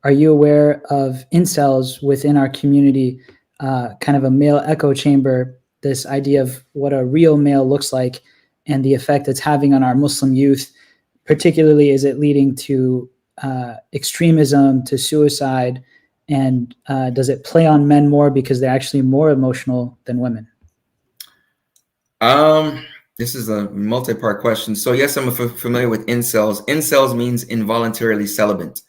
Are you aware of incels within our community, kind of a male echo chamber, this idea of what a real male looks like and the effect it's having on our Muslim youth? Particularly, is it leading to extremism, to suicide, and does it play on men more because they're actually more emotional than women? This is a multi-part question. So yes, I'm familiar with incels. Incels means involuntarily celibate.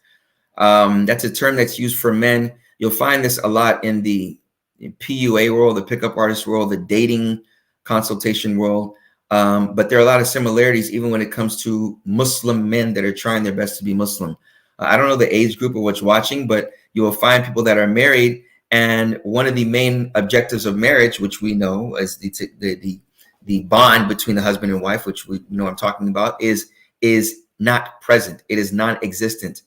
That's a term that's used for men. You'll find this a lot in the PUA world, the pickup artist world, the dating consultation world. But there are a lot of similarities even when it comes to Muslim men that are trying their best to be Muslim. I don't know the age group of what's watching, but you will find people that are married, and one of the main objectives of marriage, which we know as the bond between the husband and wife, which we know I'm talking about, is not present. It is non-existent.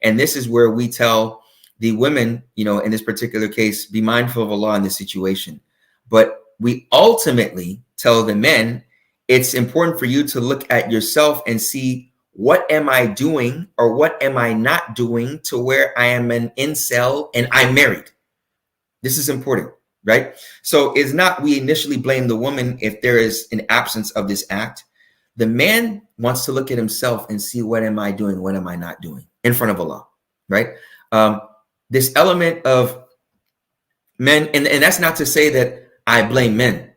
And this is where we tell the women, in this particular case, be mindful of Allah in this situation. But we ultimately tell the men, it's important for you to look at yourself and see, what am I doing or what am I not doing to where I am an incel and I'm married? This is important, right? So it's not we initially blame the woman if there is an absence of this act. The man wants to look at himself and see, what am I doing? What am I not doing in front of Allah, right? This element of men, and that's not to say that I blame men.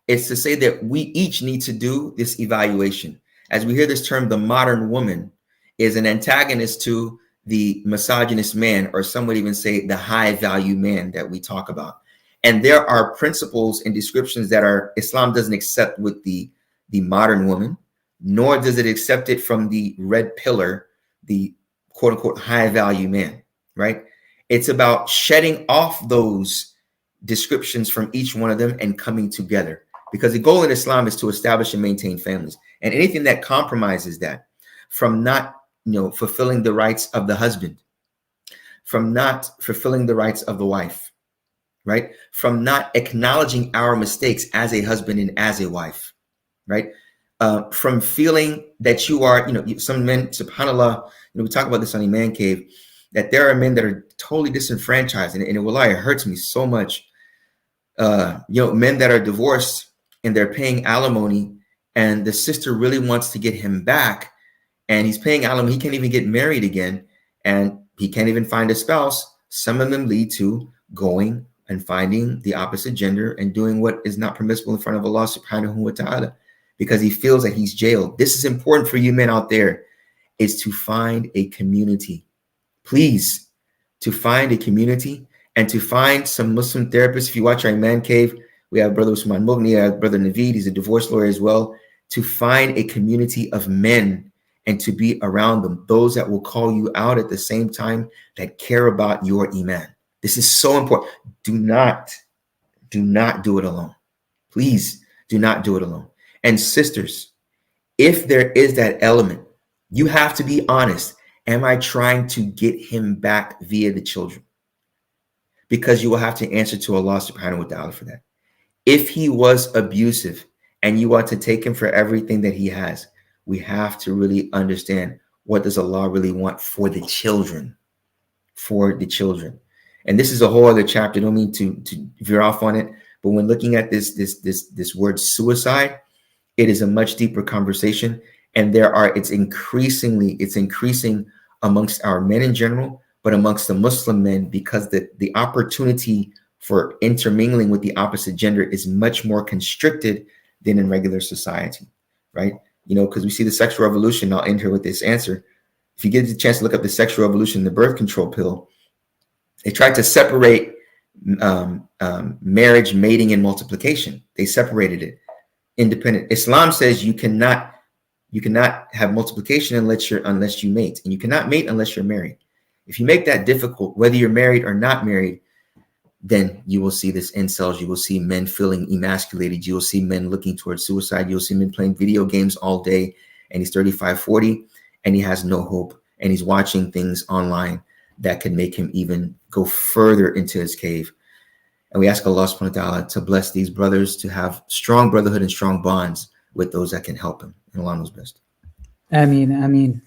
It's to say that we each need to do this evaluation. As we hear this term, the modern woman is an antagonist to the misogynist man, or some would even say the high value man that we talk about. And there are principles and descriptions that Islam doesn't accept with the modern woman, nor does it accept it from the red pillar, the quote unquote high value man, right? It's about shedding off those descriptions from each one of them and coming together, because the goal in Islam is to establish and maintain families. And anything that compromises that, from not fulfilling the rights of the husband, from not fulfilling the rights of the wife, right? From not acknowledging our mistakes as a husband and as a wife, right? From feeling that you are, some men, subhanAllah, we talk about this on Iman Cave, that there are men that are totally disenfranchised. And wallahi, it hurts me so much. Men that are divorced and they're paying alimony, and the sister really wants to get him back, and he's paying alimony. He can't even get married again, and he can't even find a spouse. Some of them lead to going and finding the opposite gender and doing what is not permissible in front of Allah subhanahu wa ta'ala, because he feels that he's jailed. This is important for you men out there, is to find a community. Please, to find a community and to find some Muslim therapists. If you watch our Man Cave, we have Brother Usman Mughni, I have Brother Naveed, he's a divorce lawyer as well, to find a community of men and to be around them, those that will call you out at the same time, that care about your Iman. This is so important. Do not do it alone. Please do not do it alone. And sisters, if there is that element, you have to be honest. Am I trying to get him back via the children? Because you will have to answer to Allah subhanahu wa ta'ala for that. If he was abusive and you want to take him for everything that he has, we have to really understand, what does Allah really want for the children? For the children. And this is a whole other chapter. I don't mean to veer off on it, but when looking at this word suicide, it is a much deeper conversation. And it's increasing amongst our men in general, but amongst the Muslim men, because the opportunity for intermingling with the opposite gender is much more constricted than in regular society, right? Because we see the sexual revolution. I'll end here with this answer. If you get the chance to look up the sexual revolution, the birth control pill, they tried to separate marriage, mating, and multiplication. They separated it independent. Islam says you cannot have multiplication unless you mate, and you cannot mate unless you're married. If you make that difficult, whether you're married or not married, then you will see this incels. You will see men feeling emasculated. You will see men looking towards suicide. You'll see men playing video games all day, and he's 35, 40, and he has no hope, and he's watching things online that could make him even go further into his cave. And we ask Allah subhanahu wa ta'ala to bless these brothers to have strong brotherhood and strong bonds with those that can help him. And Allah knows best. Ameen.